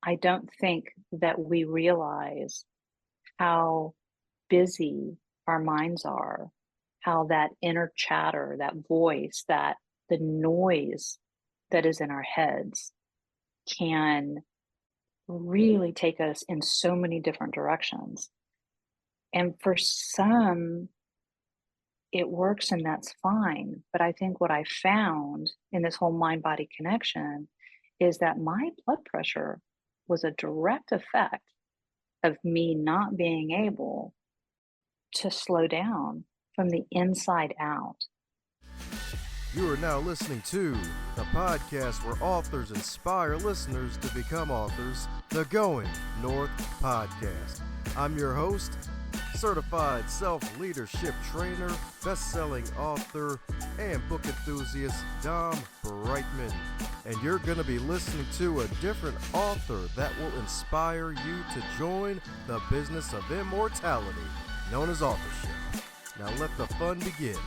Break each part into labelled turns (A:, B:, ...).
A: I don't think that we realize how busy our minds are, how that inner chatter, that voice, that the noise that is in our heads can really take us in so many different directions. And for some, it works and that's fine. But I think what I found in this whole mind body connection is that my blood pressure was a direct effect of me not being able to slow down from the inside out.
B: You are now listening to the podcast where authors inspire listeners to become authors, the Going North Podcast. I'm your host, certified self-leadership trainer, best-selling author, and book enthusiast, Dom Brightman. And you're going to be listening to a different author that will inspire you to join the business of immortality, known as authorship. Now let the fun begin.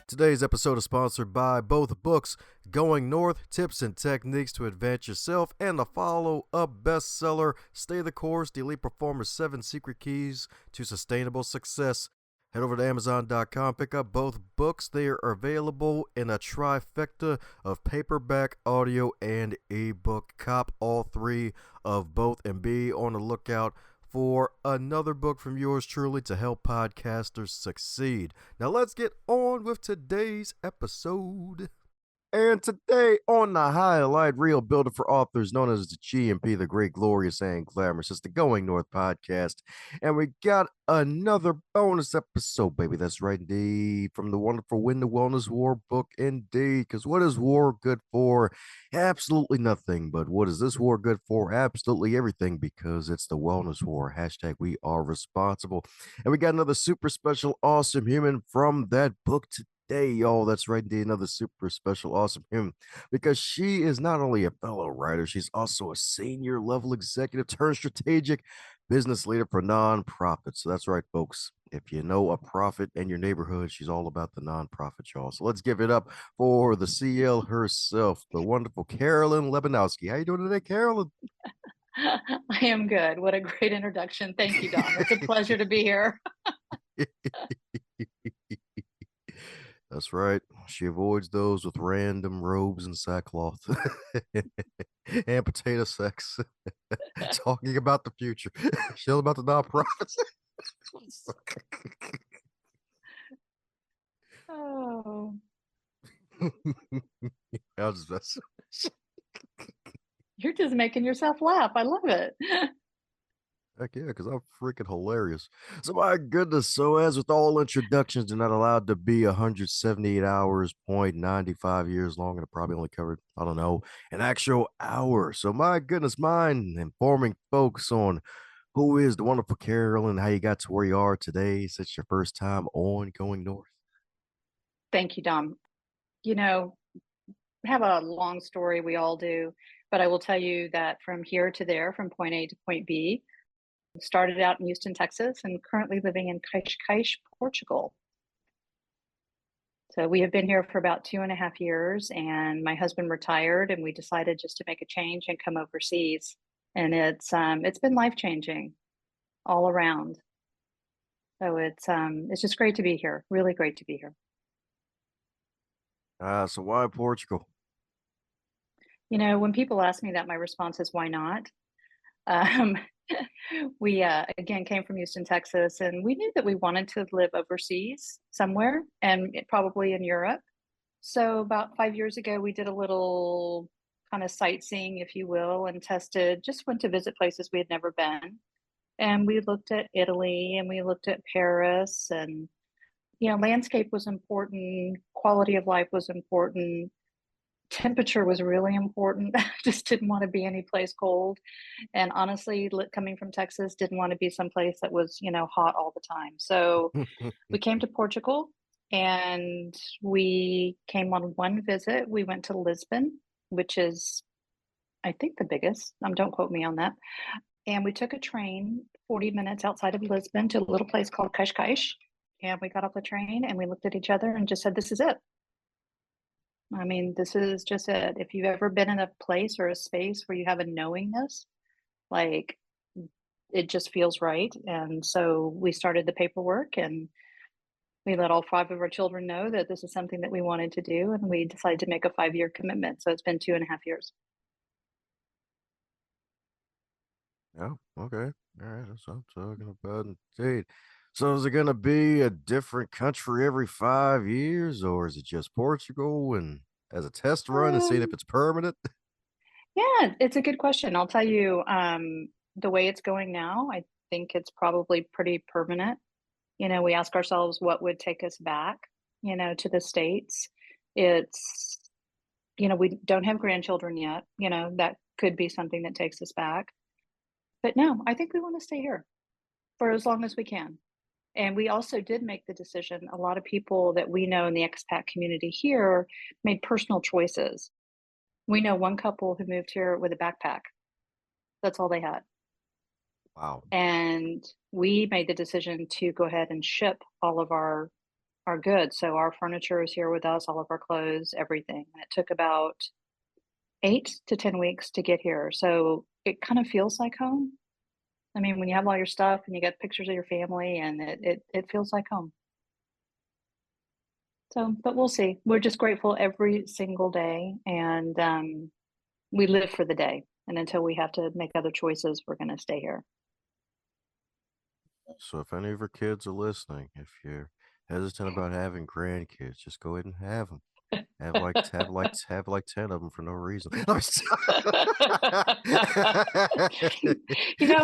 B: Today's episode is sponsored by both books, Going North, Tips and Techniques to Advance Yourself, and the follow-up bestseller, Stay the Course, The Elite Performer's 7 Secret Keys to Sustainable Success. Head over to Amazon.com, pick up both books. They are available in a trifecta of paperback, audio, and ebook. Cop all three of both and be on the lookout for another book from yours truly to help podcasters succeed. Now let's get on with today's episode. And today on the Highlight Reel Builder for Authors, known as the GMP, the Great, Glorious, and Glamorous, it's the Going North Podcast. And we got another bonus episode, baby. That's right, indeed. From the wonderful Win the Wellness W.A.R book, indeed. Because what is war good for? Absolutely nothing. But what is this war good for? Absolutely everything, because it's the Wellness W.A.R. Hashtag we are responsible. And we got another super special, awesome human from that book today. Hey, y'all, that's right, indeed, another super special, awesome human, because she is not only a fellow writer, she's also a senior level executive turned strategic business leader for nonprofits. So that's right, folks. If you know a profit in your neighborhood, she's all about the nonprofit, y'all. So let's give it up for the CL herself, the wonderful Carolyn Lebanowski. How you doing today, Carolyn?
A: I am good. What a great introduction. Thank you, Dom. It's a pleasure to be here.
B: That's right. She avoids those with random robes and sackcloth and potato sex, talking about the future. She's all about the nonprofits.
A: Oh,
B: I was just
A: you're just making yourself laugh. I love it.
B: heck yeah, because I'm freaking hilarious. So my goodness, so as with all introductions, they're not allowed to be 178 hours, 95 years long, and it probably only covered, I don't know, an actual hour. So my goodness, mine informing folks on who is the wonderful Carolyn, how you got to where you are today. Since your first time on Going North.
A: Thank you, Dom. You know, I have a long story. We all do. But I will tell you that from here to there, from point A to point B, started out in Houston, Texas, and currently living in Cascais, Portugal. So we have been here for about 2.5 years, and my husband retired, and we decided just to make a change and come overseas. And it's been life changing all around. So it's just great to be here. Really great to be here.
B: So why Portugal?
A: You know, when people ask me that, my response is why not? Um, we again came from Houston, Texas, and we knew that we wanted to live overseas somewhere, and probably in Europe. So about 5 years ago, we did a little kind of sightseeing, if you will, and just went to visit places we had never been. And we looked at Italy and we looked at Paris, and landscape was important, quality of life was important, temperature was really important. Just didn't want to be any place cold. And honestly, coming from Texas, didn't want to be someplace that was, hot all the time. So we came to Portugal, and we came on one visit. We went to Lisbon, which is, I think, the biggest. Don't quote me on that. And we took a train 40 minutes outside of Lisbon to a little place called Cascais. and we got off the train and we looked at each other and just said, "This is it." I mean, this is just it. If you've ever been in a place or a space where you have a knowingness, like it just feels right. And so we started the paperwork and we let all 5 of our children know that this is something that we wanted to do. And we decided to make a 5-year commitment. So it's been 2.5 years.
B: Yeah, okay. All right, that's what I'm talking about indeed. So is it gonna be a different country every 5 years, or is it just Portugal and as a test run and seeing if
A: Um,
B: it's permanent?
A: yeah, it's a good question. I'll tell you, the way it's going now, I think it's probably pretty permanent. We ask ourselves what would take us back, to the States. It's, we don't have grandchildren yet, that could be something that takes us back. But no, I think we want to stay here for as long as we can. And we also did make the decision. A lot of people that we know in the expat community here made personal choices. We know one couple who moved here with a backpack. That's all they had.
B: Wow.
A: And we made the decision to go ahead and ship all of our goods. So our furniture is here with us, all of our clothes, everything. And it took about 8 to 10 weeks to get here. So it kind of feels like home. I mean, when you have all your stuff and you get pictures of your family and it feels like home. So, but we'll see. We're just grateful every single day, and we live for the day. And until we have to make other choices, we're going to stay here.
B: So if any of your kids are listening, if you're hesitant about having grandkids, just go ahead and have them. Have like 10 of them for no reason.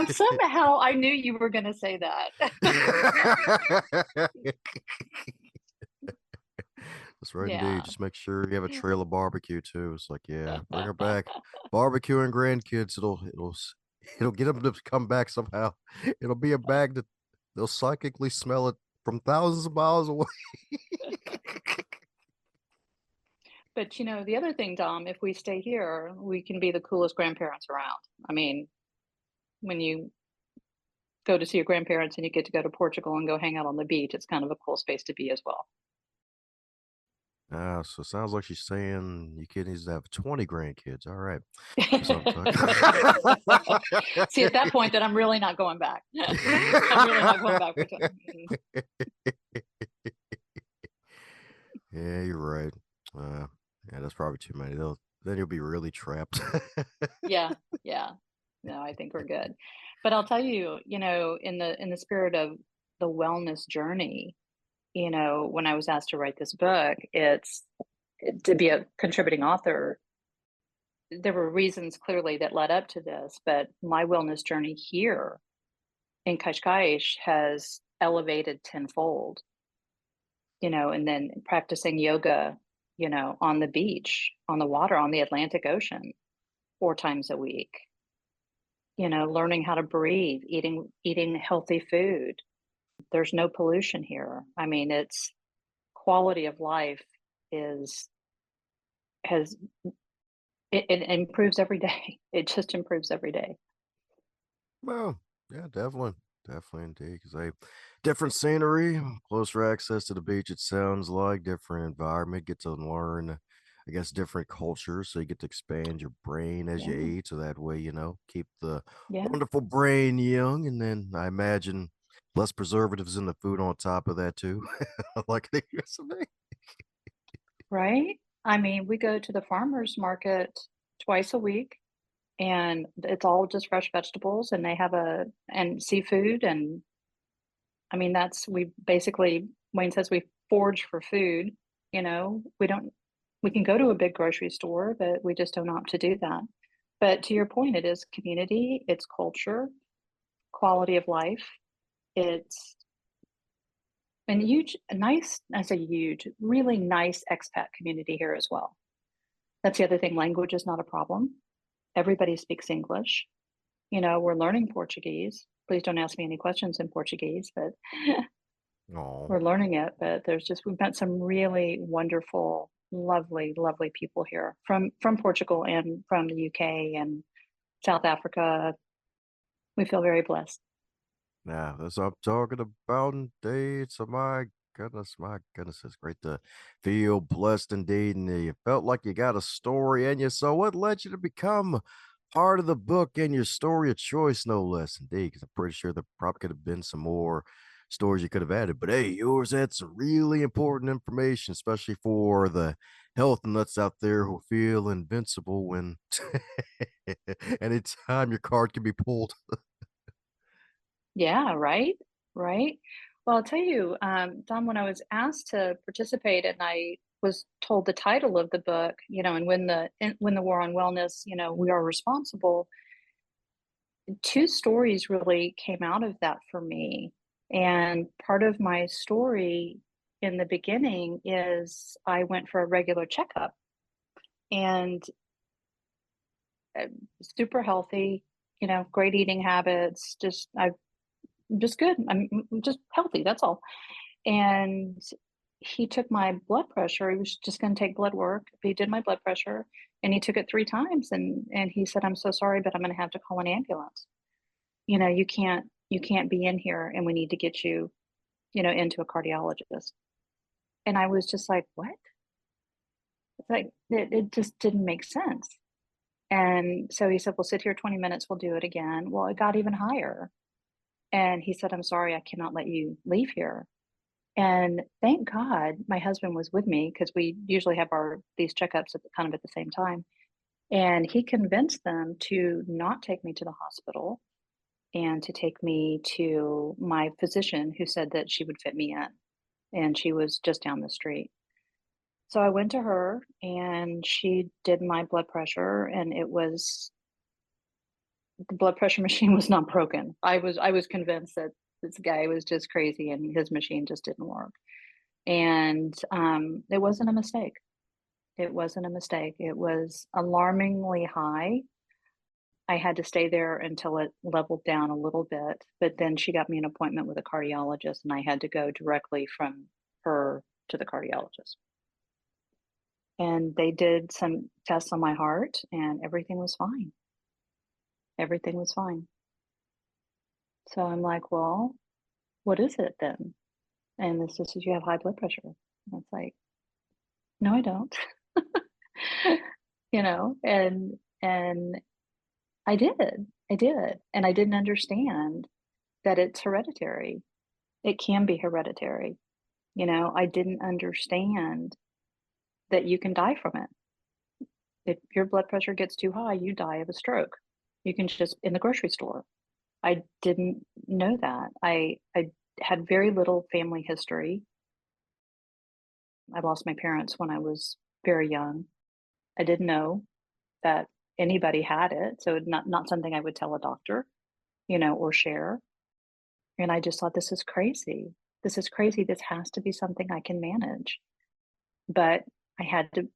A: Somehow I knew you were going to say that.
B: That's right, indeed.
A: Yeah.
B: Just make sure you have a trailer barbecue too. It's like, yeah, bring her back. Barbecue and grandkids. It'll get them to come back somehow. It'll be a bag that they'll psychically smell it from thousands of miles away.
A: But the other thing, Dom, if we stay here, we can be the coolest grandparents around. I mean, when you go to see your grandparents and you get to go to Portugal and go hang out on the beach, it's kind of a cool space to be as well.
B: So it sounds like she's saying you kid needs to have 20 grandkids. All right. That's what I'm talking.
A: See, at that point, then I'm really not going back. I'm really not going back for 20.
B: Yeah, you're right. Yeah, that's probably too many. Then you'll be really trapped.
A: Yeah, yeah. No, I think we're good. But I'll tell you, in the spirit of the wellness journey, when I was asked to write this book, it's to be a contributing author. There were reasons clearly that led up to this, but my wellness journey here in Cascais has elevated tenfold, and then practicing yoga, on the beach, on the water, on the Atlantic Ocean 4 times a week, learning how to breathe, eating healthy food. There's no pollution here. I mean, it's quality of life is has it improves every day. It just improves every day.
B: Well, yeah, definitely. Definitely indeed. Because different scenery, closer access to the beach, it sounds like, different environment, get to learn, I guess, different cultures. So you get to expand your brain as you
A: Yeah.
B: eat. So that way, keep the
A: Yeah.
B: wonderful brain young. And then I imagine less preservatives in the food on top of that, too. Like the USA.
A: Right? I mean, we go to the farmers market twice a week and it's all just fresh vegetables and they have and seafood. And I mean, we basically, Wayne says we forage for food. We can go to a big grocery store, but we just don't opt to do that. But to your point, it is community, it's culture, quality of life. It's and huge, a nice, I say huge, really nice expat community here as well. That's the other thing. Language is not a problem. Everybody speaks English. We're learning Portuguese. Please don't ask me any questions in Portuguese, but
B: Oh,
A: we're learning it. But we've met some really wonderful, lovely, lovely people here from Portugal and from the UK and South Africa. We feel very blessed.
B: Now, that's what I'm talking about indeed. So my goodness, it's great to feel blessed indeed. And you felt like you got a story in you. So what led you to become part of the book and your story of choice, no less indeed? Because I'm pretty sure there probably could have been some more stories you could have added. But hey, yours had some really important information, especially for the health nuts out there who feel invincible when anytime your card can be pulled.
A: Yeah, right, right. Well, I'll tell you, Don, when I was asked to participate and I was told the title of the book, and when the war on wellness, we are responsible. Two stories really came out of that for me. And part of my story in the beginning is I went for a regular checkup and uh, super healthy, great eating habits, just good. I'm just healthy. That's all. And he took my blood pressure. He was just going to take blood work. He did my blood pressure and he took it 3 times. And he said, "I'm so sorry, but I'm going to have to call an ambulance. You can't be in here and we need to get you, into a cardiologist." And I was just like, what? It's like, it just didn't make sense. And so he said, "Well, sit here 20 minutes. We'll do it again." Well, it got even higher. And he said, "I'm sorry, I cannot let you leave here." And thank God my husband was with me because we usually have these checkups at the same time. And he convinced them to not take me to the hospital and to take me to my physician who said that she would fit me in. And she was just down the street. So I went to her and she did my blood pressure and the blood pressure machine was not broken. I was convinced that this guy was just crazy and his machine just didn't work. And it wasn't a mistake. It wasn't a mistake. It was alarmingly high. I had to stay there until it leveled down a little bit, but then she got me an appointment with a cardiologist, and I had to go directly from her to the cardiologist. And they did some tests on my heart, and everything was fine. Everything was fine. So I'm like, well, what is it then? And this is you have high blood pressure. And it's like, no, I don't. And I did, and I didn't understand that it's hereditary. It can be hereditary. I didn't understand that you can die from it. If your blood pressure gets too high, you die of a stroke. You can just in the grocery store. I didn't know that. I had very little family history. I lost my parents when I was very young. I didn't know that anybody had it, so not something I would tell a doctor, or share. And I just thought, "This is crazy. This is crazy. This has to be something I can manage." But I had to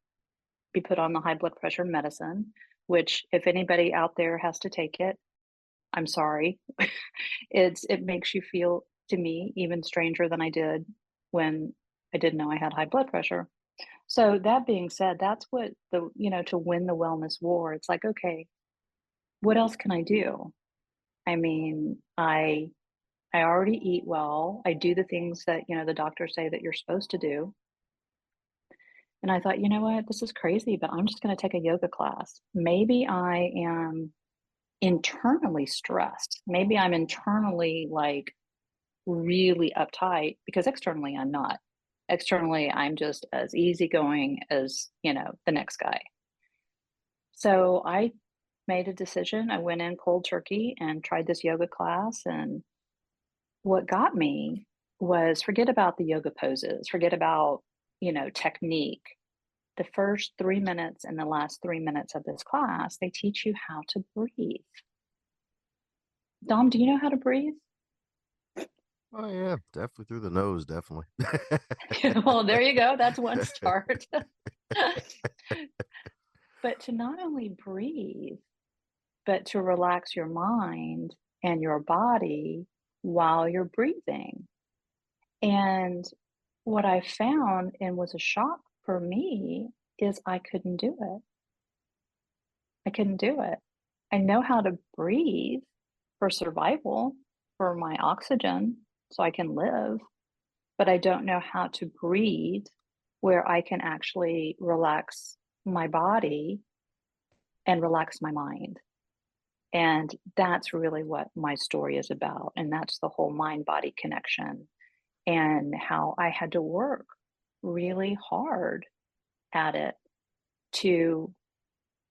A: be put on the high blood pressure medicine, which if anybody out there has to take it, I'm sorry. It makes you feel, to me, even stranger than I did when I didn't know I had high blood pressure. So that being said, that's what to win the wellness war, it's like, okay, what else can I do? I mean, I already eat well. I do the things that, the doctors say that you're supposed to do. And I thought, you know what? This is crazy, but I'm just going to take a yoga class. Maybe I am internally stressed. Maybe I'm internally like really uptight because externally I'm not. Externally, I'm just as easygoing as, the next guy. So I made a decision. I went in cold turkey and tried this yoga class. And what got me was forget about the yoga poses, forget about, technique. The first 3 minutes and the last 3 minutes of this class, they teach you how to breathe. Dom, do you know how to breathe?
B: Oh yeah, definitely through the nose, definitely.
A: Well, there you go. That's one start. But to not only breathe, but to relax your mind and your body while you're breathing. And what I found and was a shock for me is I couldn't do it. I couldn't do it. I know how to breathe for survival. for my oxygen so I can live, but I don't know how to breathe where I can actually relax my body and relax my mind. And that's really what my story is about. And that's the whole mind body connection and how I had to work really hard at it to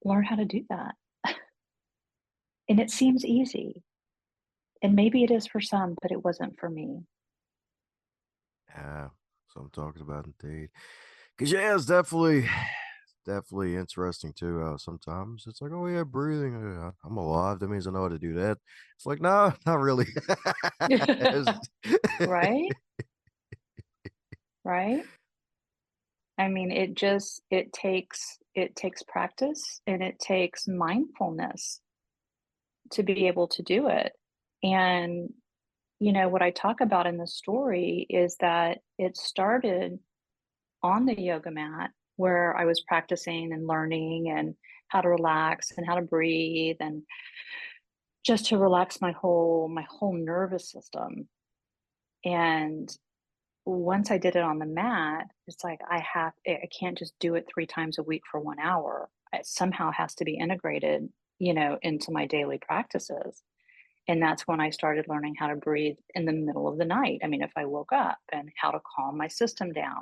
A: learn how to do that. And it seems easy. And maybe it is for some, but it wasn't for me.
B: Yeah, so I'm talking about indeed. Because yeah, it's definitely interesting too. Sometimes it's like, oh yeah, breathing. I'm alive. That means I know how to do that. It's like, no, not really. It's-
A: Right? Right? I mean, it takes practice and it takes mindfulness to be able to do it. And what I talk about in the story is that it started on the yoga mat where I was practicing and learning and how to relax and how to breathe and just to relax my whole nervous system. And once I did it on the mat, it's like I can't just do it 3 times a week for 1 hour. It somehow has to be integrated, into my daily practices. And that's when I started learning how to breathe in the middle of the night. I mean, if I woke up and how to calm my system down.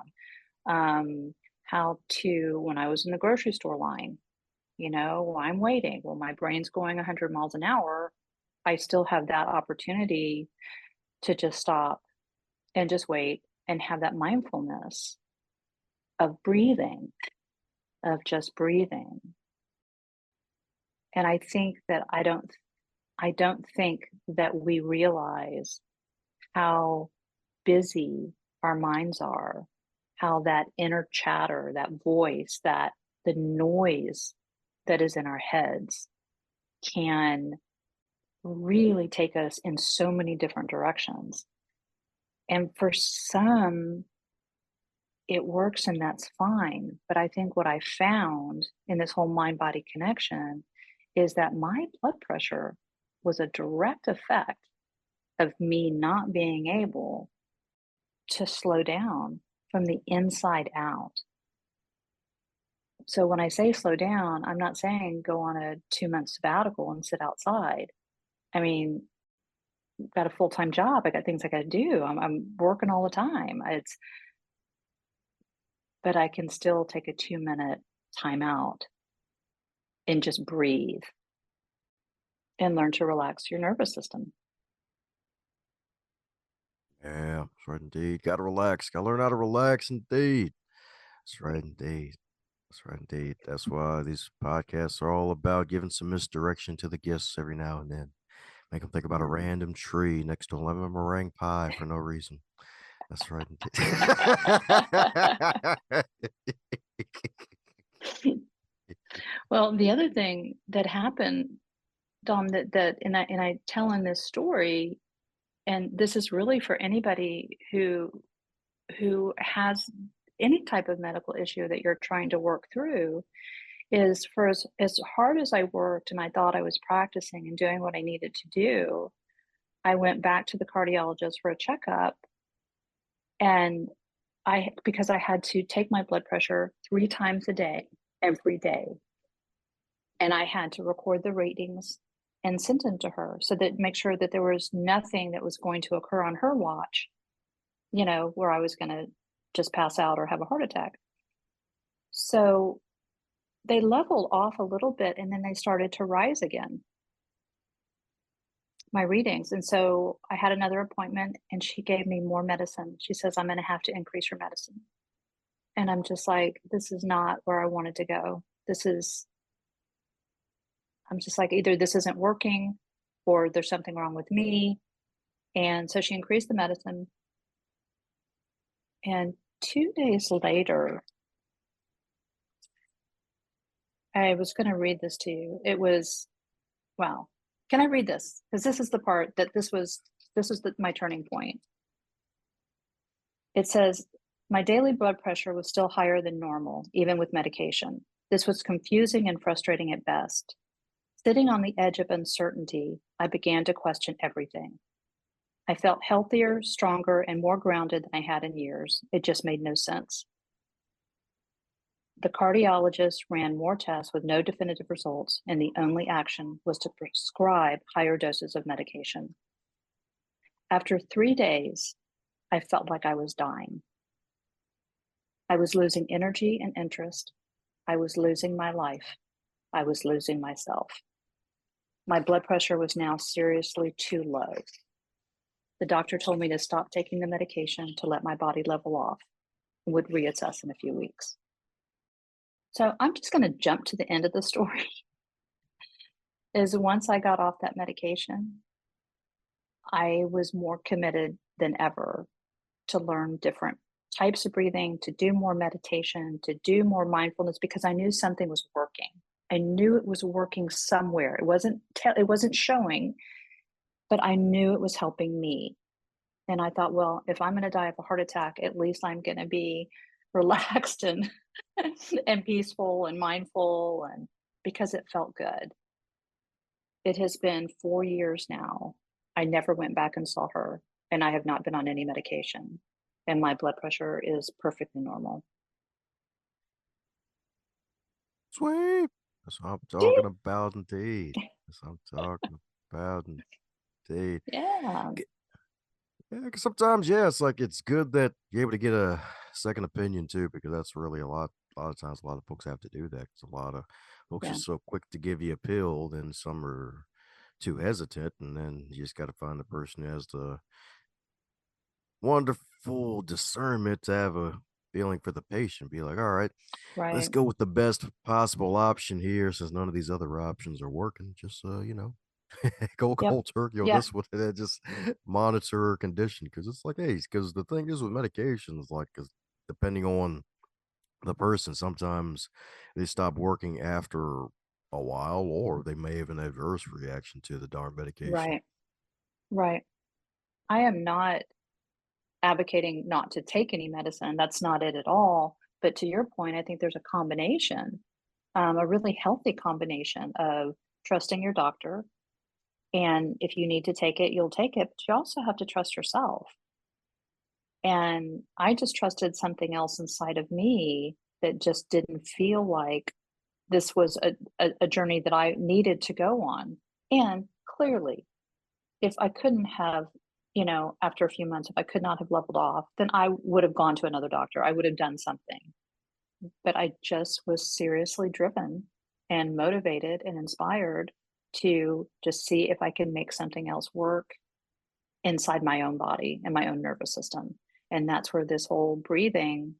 A: Um, how to when I was in the grocery store line, while I'm waiting, well, my brain's going 100 miles an hour. I still have that opportunity to just stop and just wait and have that mindfulness of breathing, of just breathing. And I don't think that we realize how busy our minds are, how that inner chatter, that voice, that the noise that is in our heads can really take us in so many different directions. And for some, it works and that's fine. But I think what I found in this whole mind body connection is that my blood pressure was a direct effect of me not being able to slow down from the inside out. So when I say slow down, I'm not saying go on a 2-month sabbatical and sit outside. I mean, I've got a full-time job. I got things I got to do. I'm working all the time. But I can still take a 2-minute time out and just breathe and learn to relax your nervous system.
B: yeah, that's right indeed. Gotta relax. Gotta learn how to relax indeed. That's right indeed. That's right indeed. That's why these podcasts are all about giving some misdirection to the guests every now and then. Make them think about a
A: Mm.
B: random tree next to a lemon meringue pie for no reason. That's right indeed.
A: Well, the other thing that happened, Dom, and I tell in this story, and this is really for anybody who has any type of medical issue that you're trying to work through, is for as hard as I worked and I thought I was practicing and doing what I needed to do, I went back to the cardiologist for a checkup, and because I had to take my blood pressure 3 times a day, every day, and I had to record the readings and send them to her so that make sure that there was nothing that was going to occur on her watch, where I was gonna just pass out or have a heart attack. So, they leveled off a little bit, and then they started to rise again, my readings, and so I had another appointment, and she gave me more medicine. She says, "I'm gonna have to increase your medicine." And I'm just like, "This is not where I wanted to go. I'm just like, either this isn't working or there's something wrong with me." And so she increased the medicine. And 2 days later, I was going to read this to you. It was, wow. Can I read this? Because this is the part that my turning point. It says, my daily blood pressure was still higher than normal, even with medication. This was confusing and frustrating at best. Sitting on the edge of uncertainty, I began to question everything. I felt healthier, stronger, and more grounded than I had in years. It just made no sense. The cardiologist ran more tests with no definitive results, and the only action was to prescribe higher doses of medication. After 3 days, I felt like I was dying. I was losing energy and interest. I was losing my life. I was losing myself. My blood pressure was now seriously too low. The doctor told me to stop taking the medication to let my body level off and would reassess in a few weeks. So I'm just going to jump to the end of the story. Is once I got off that medication, I was more committed than ever to learn different types of breathing, to do more meditation, to do more mindfulness because I knew something was working. I knew it was working somewhere. It wasn't showing, but I knew it was helping me. And I thought, well, if I'm going to die of a heart attack, at least I'm going to be relaxed and and peaceful and mindful, and because it felt good. It has been 4 years now. I never went back and saw her, and I have not been on any medication, and my blood pressure is perfectly normal.
B: Sweet. That's what I'm talking about, indeed. That's what I'm talking about, indeed.
A: Yeah,
B: Yeah, because sometimes, yeah, it's like it's good that you're able to get a second opinion too, because that's really a lot of times, a lot of folks have to do that. 'Cause a lot of folks are
A: yeah,
B: so quick to give you a pill, then some are too hesitant, and then you just got to find the person who has the wonderful discernment to have a feeling for the patient. Be like, all right, let's
A: right.
B: go with the best possible option here, since none of these other options are working. Just go
A: Yep,
B: cold turkey on
A: yep,
B: this one, and then just monitor her condition, because it's like, hey, because the thing is with medications, like, 'cause depending on the person, sometimes they stop working after a while, or they may have an adverse reaction to the darn medication.
A: right, right. I am not advocating not to take any medicine. That's not it at all. But to your point, I think there's a combination, a really healthy combination of trusting your doctor. And if you need to take it, you'll take it, but you also have to trust yourself. And I just trusted something else inside of me that just didn't feel like this was a journey that I needed to go on. And clearly, if I couldn't have, after a few months, if I could not have leveled off, then I would have gone to another doctor. I would have done something. But I just was seriously driven and motivated and inspired to just see if I can make something else work inside my own body and my own nervous system. And that's where this whole breathing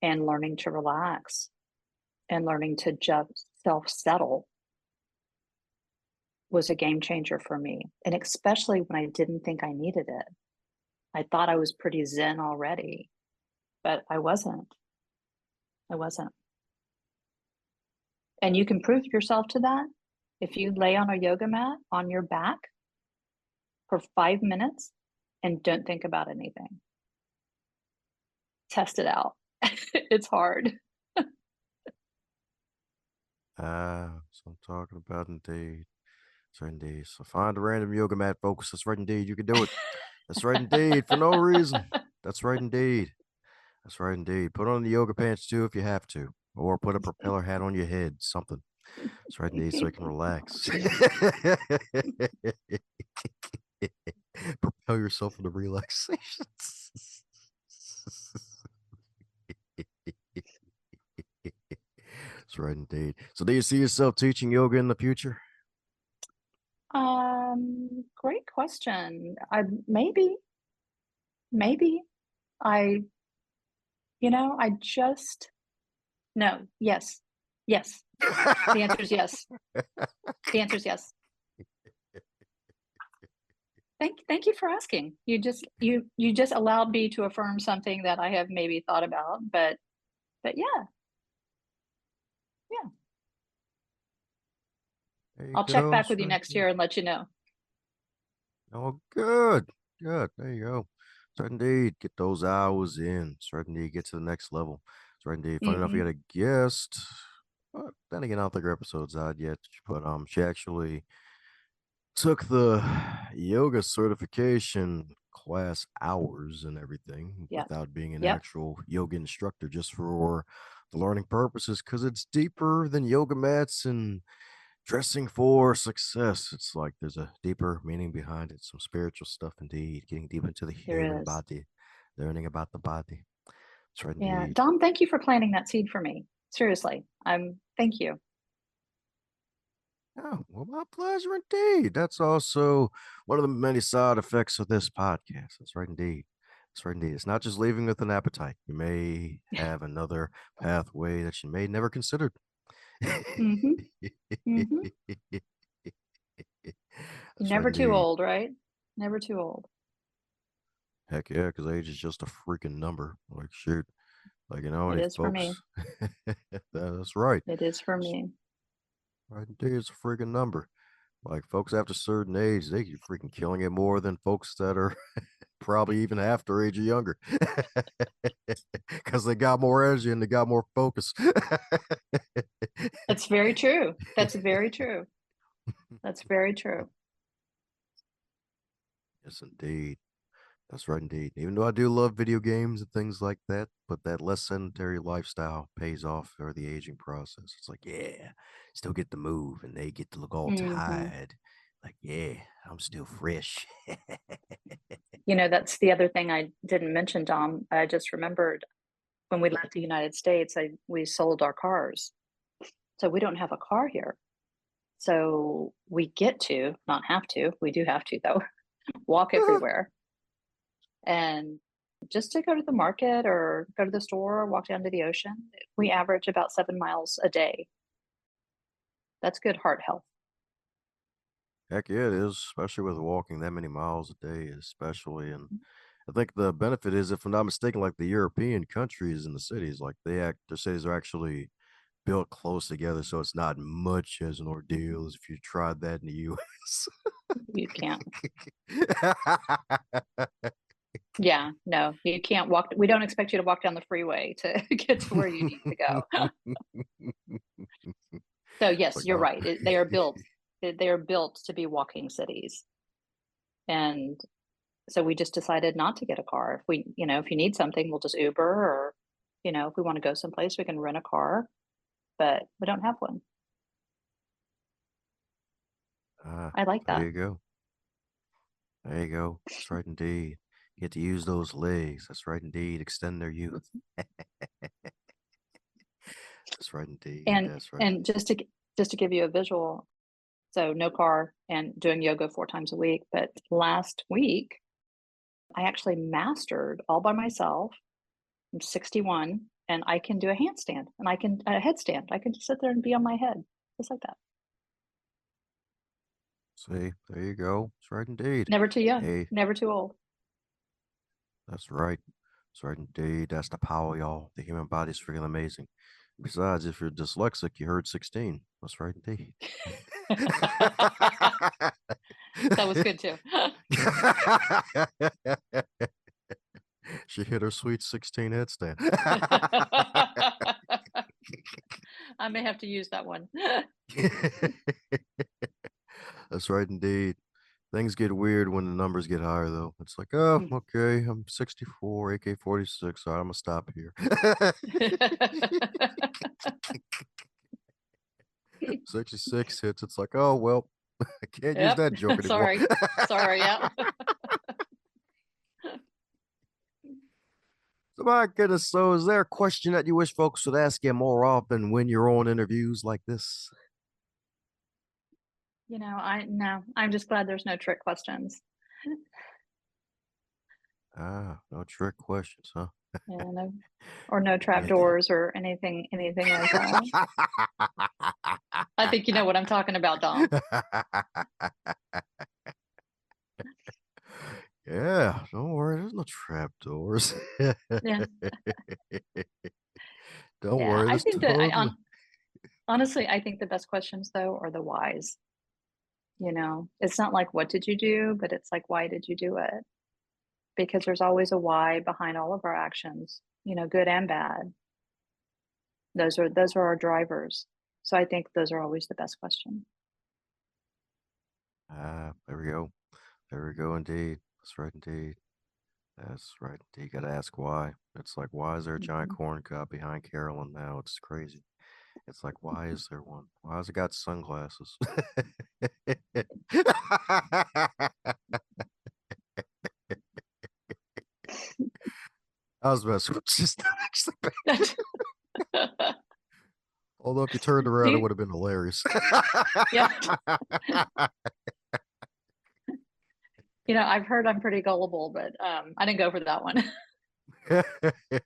A: and learning to relax and learning to just self settle was a game changer for me. And especially when I didn't think I needed it. I thought I was pretty zen already, but I wasn't. I wasn't. And you can prove yourself to that if you lay on a yoga mat on your back for 5 minutes and don't think about anything. Test it out. It's hard.
B: So I'm talking about, indeed. That's right, indeed. So find a random yoga mat, folks. That's right, indeed. You can do it. That's right, indeed. For no reason. That's right, indeed. That's right, indeed. Put on the yoga pants too if you have to, or put a propeller hat on your head. Something. That's right, indeed. So you can relax. Propel yourself into relaxation. That's right, indeed. So, do you see yourself teaching yoga in the future?
A: Great question. Maybe I, I just no, yes. Yes. The answer is yes. The answer is yes. Thank you for asking. You just allowed me to affirm something that I have maybe thought about, but yeah, yeah.
B: There you
A: I'll check
B: go.
A: back
B: That's
A: with you
B: right.
A: next year and let you know.
B: Oh, good. Good. There you go. That's right, indeed. Get those hours in. That's right, indeed. Get to the next level. That's right, indeed. Funny enough, you
A: Mhm.
B: had a guest. Then again, I don't think her episode's out yet. But she actually took the yoga certification class hours and everything
A: Yep.
B: without being an
A: Yep.
B: actual yoga instructor, just for the learning purposes, because it's deeper than yoga mats and dressing for success. It's like there's a deeper meaning behind it, some spiritual stuff indeed, getting deep into the human
A: There is.
B: body, learning about the body. That's right
A: Yeah.
B: indeed.
A: Dom, thank you for planting that seed for me. Seriously. Thank you.
B: Oh, well, my pleasure indeed. That's also one of the many side effects of this podcast. That's right indeed. That's right indeed. It's not just leaving with an appetite. You may have another pathway that you may never considered.
A: Mm-hmm. Mm-hmm.
B: That's right
A: Never too
B: indeed.
A: old, right? Never too old.
B: Heck yeah, because age is just a freaking number. Like, shoot. Like,
A: It
B: any
A: is for me.
B: folks. That's right.
A: It is for
B: That's
A: me.
B: right indeed. It's a freaking number. Like, folks after a certain age, they keep freaking killing it more than folks that are probably even half their age or younger, because they got more energy and they got more focus.
A: That's very true. That's very true. That's very true.
B: Yes, indeed. That's right, indeed. Even though I do love video games and things like that, but that less sedentary lifestyle pays off for the aging process. It's like, yeah, still get to move and they get to look all
A: Hmm.
B: tired. Like, yeah, I'm still fresh.
A: That's the other thing I didn't mention, Dom. I just remembered when we left the United States, we sold our cars. So we don't have a car here. So we get to, not have to, we do have to though, walk everywhere. And just to go to the market or go to the store or walk down to the ocean, we average about 7 miles a day. That's good heart health.
B: Heck yeah, it is, especially with walking that many miles a day, especially. And I think the benefit is, if I'm not mistaken, like the European countries and the cities, like their cities are actually built close together, so it's not much as an ordeal as if you tried that in the U.S.
A: You can't. Yeah, no, you can't walk. We don't expect you to walk down the freeway to get to where you need to go. So
B: It's
A: yes,
B: like,
A: you're
B: no.
A: right. They are built. They are built to be walking cities, and so we just decided not to get a car. If you need something, we'll just Uber, or if we want to go someplace, we can rent a car. But we don't have one.
B: Ah,
A: I like
B: there
A: that.
B: you go. There you go. That's right indeed. You get to use those legs. That's right indeed. Extend their youth. That's right indeed.
A: And
B: That's right.
A: and just to give you a visual, so no car and doing yoga 4 times a week. But last week, I actually mastered all by myself. I'm 61 and I can do a handstand and I can a headstand. I can just sit there and be on my head just like that.
B: See, there you go. That's right indeed.
A: Never too young,
B: Hey,
A: never too old.
B: that's right. That's right indeed. That's the power, y'all. The human body's freaking amazing. Besides, if you're dyslexic, you heard 16. That's right indeed.
A: That was good too.
B: She hit her sweet 16 headstand.
A: I may have to use that one.
B: That's right indeed. Things get weird when the numbers get higher, though. It's like, oh, okay, I'm 64, AK-46. All right, I'm gonna stop here. 66 hits. It's like, oh well, I can't use
A: Yep.
B: that joke anymore.
A: Sorry. Sorry. Yeah.
B: So my goodness, so is there a question that you wish folks would ask you more often when you're on interviews like this?
A: I'm just glad there's no trick questions.
B: Ah, no trick questions, huh?
A: Yeah, no, or no trap
B: Yeah.
A: doors or anything like that. I think you know what I'm talking about, Dom.
B: Yeah, don't worry, there's no trap doors.
A: Yeah.
B: Don't
A: Yeah.
B: worry,
A: I
B: there's
A: think that
B: totally.
A: honestly, I think the best questions though are the whys. It's not like what did you do, but it's like why did you do it? Because there's always a why behind all of our actions, good and bad. Those are our drivers. So I think those are always the best questions.
B: There we go. There we go, indeed. That's right, indeed. That's right. You got to ask why. It's like, why is there a giant
A: Mhm.
B: corn cob behind Carolyn now? It's crazy. It's like, why is there one? Why has it got sunglasses? I was messing with just not actually although if you turned
A: Do
B: around, it
A: you,
B: would have been hilarious.
A: yeah, I've heard I'm pretty gullible, but I didn't go for that one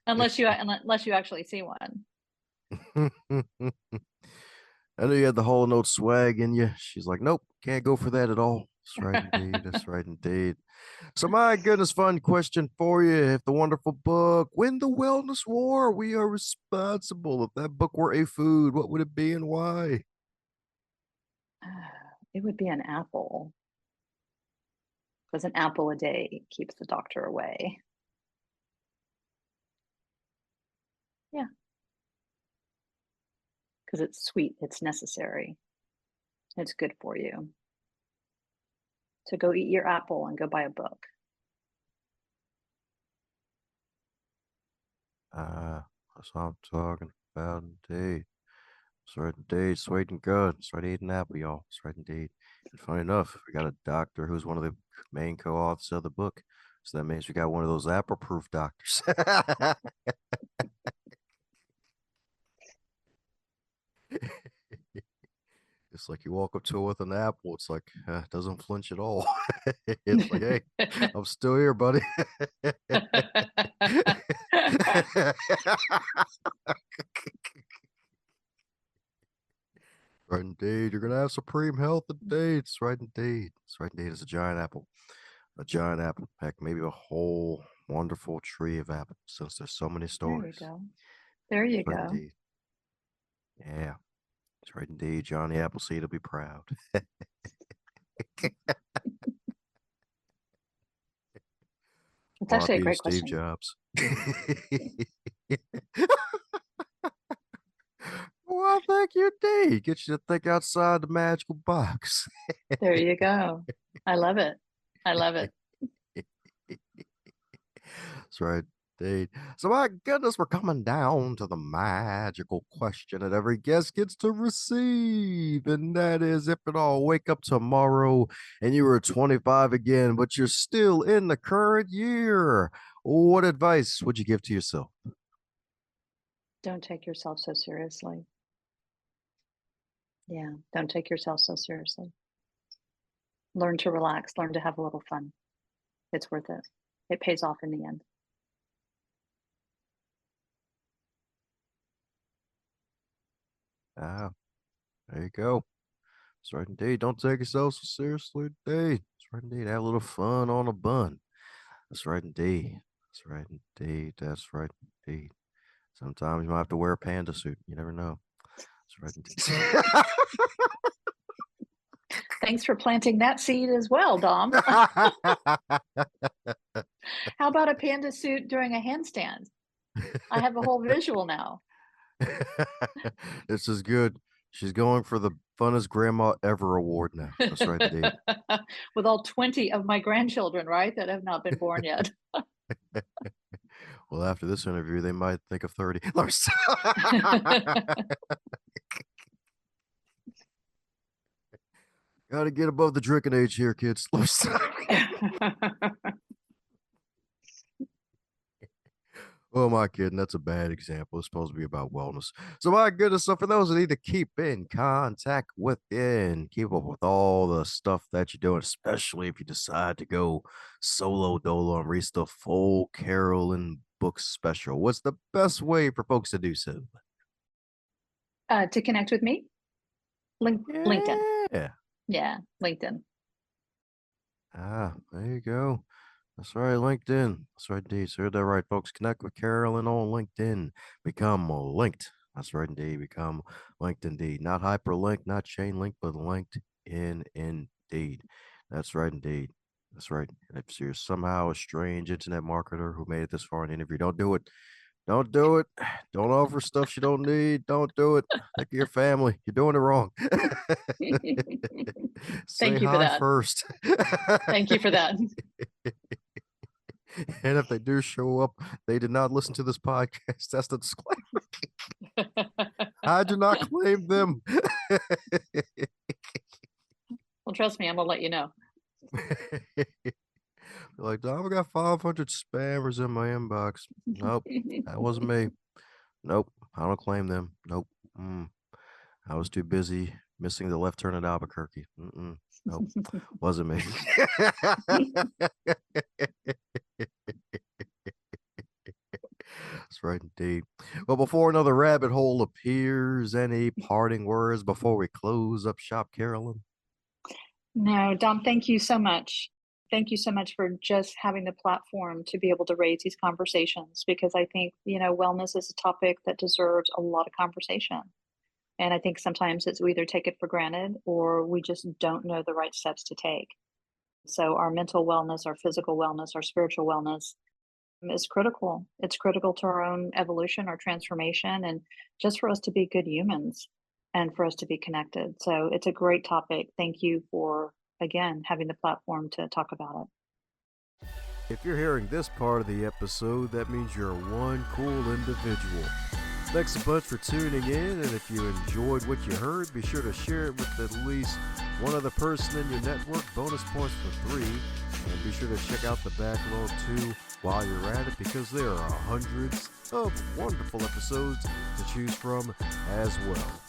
A: unless you actually see one.
B: I knew you had the whole note swag in you. She's like, nope, can't go for that at all. That's right, indeed. That's right, indeed. So, my goodness, fun question for you. If the wonderful book, Win the Wellness War, we are responsible. If that book were a food, what would it be and why?
A: It would be an apple, because an apple a day keeps the doctor away. Yeah, because it's sweet, it's necessary, it's good for you. So go eat your apple and go buy a book.
B: That's what I'm talking about, indeed. That's right, indeed. Sweet and good. That's right, eating apple, y'all. That's right, indeed. And funny enough, we got a doctor who's one of the main co-authors of the book. So that means we got one of those apple-proof doctors. It's like you walk up to her with an apple. It's like, doesn't flinch at all. It's like, hey, I'm still here, buddy. Right, indeed. You're gonna have supreme health indeed. It's right, indeed. It's right, indeed. It's a giant apple. A giant apple. Heck, maybe a whole wonderful tree of apples, since there's so many
A: There you
B: stories.
A: go. There you
B: It's right,
A: go.
B: indeed. Yeah, it's right, indeed. Johnny Appleseed will be proud.
A: It's actually a
B: R.I.P. to
A: great
B: Steve
A: question.
B: Jobs. Well, thank you, D. Get you to think outside the magical box.
A: There you go. I love it. I love it.
B: That's right, indeed. So, my goodness, we're coming down to the magical question that every guest gets to receive. And that is, if at all, wake up tomorrow and you were 25 again, but you're still in the current year, what advice would you give to yourself?
A: Don't take yourself so seriously. Yeah, don't take yourself so seriously. Learn to relax, learn to have a little fun. It's worth it. It pays off in the end.
B: Ah, there you go. That's right, indeed. Don't take yourself so seriously, indeed. That's right, indeed. Have a little fun on a bun. That's right, indeed. That's right, indeed. That's right, indeed. Sometimes you might have to wear a panda suit. You never know. That's right, indeed.
A: Thanks for planting that seed as well, Dom. How about a panda suit during a handstand? I have a whole visual now.
B: This is good. She's going for the funnest grandma ever award now. That's right, indeed.
A: With all 20 of my grandchildren, right, that have not been born yet.
B: Well, after this interview, they might think of 30. Gotta get above the drinking age here, kids. Oh, my kidding. That's a bad example. It's supposed to be about wellness. So, my goodness. So, for those that need to keep in contact with you and keep up with all the stuff that you're doing, especially if you decide to go solo dolo and reach the full Carolyn book special, what's the best way for folks to do so?
A: To connect with me, LinkedIn.
B: Yeah.
A: Yeah, LinkedIn.
B: There you go. That's right, LinkedIn. That's right, indeed. So heard that right, folks. Connect with Carolyn on LinkedIn. Become linked. That's right, indeed. Become linked indeed. Not hyperlinked, not chain link, but linked in indeed. That's right, indeed. That's right. And if you're somehow a strange internet marketer who made it this far in the interview, don't do it. Don't do it. Don't offer stuff you don't need. Don't do it. Think of your family. You're doing it wrong. Say
A: Thank you for
B: hi
A: that.
B: first.
A: Thank you for that.
B: And if they do show up, they did not listen to this podcast. That's the disclaimer. I do not claim them.
A: Well, trust me, I'm gonna let you know.
B: Like, Dom, I got 500 spammers in my inbox. Nope, that wasn't me. Nope, I don't claim them. Nope. I was too busy missing the left turn at Albuquerque. Nope, wasn't me. That's right, indeed. Well, before another rabbit hole appears, any parting words before we close up shop, Carolyn?
A: No, Dom, thank you so much. Thank you so much for just having the platform to be able to raise these conversations because I think, wellness is a topic that deserves a lot of conversation. And I think sometimes we either take it for granted or we just don't know the right steps to take. So our mental wellness, our physical wellness, our spiritual wellness is critical. It's critical to our own evolution, our transformation, and just for us to be good humans and for us to be connected. So it's a great topic. Thank you for, again, having the platform to talk about it.
B: If you're hearing this part of the episode, that means you're one cool individual. Thanks a bunch for tuning in, and if you enjoyed what you heard, be sure to share it with at least one other person in your network. Bonus points for 3. And be sure to check out the backlog too while you're at it, because there are hundreds of wonderful episodes to choose from as well.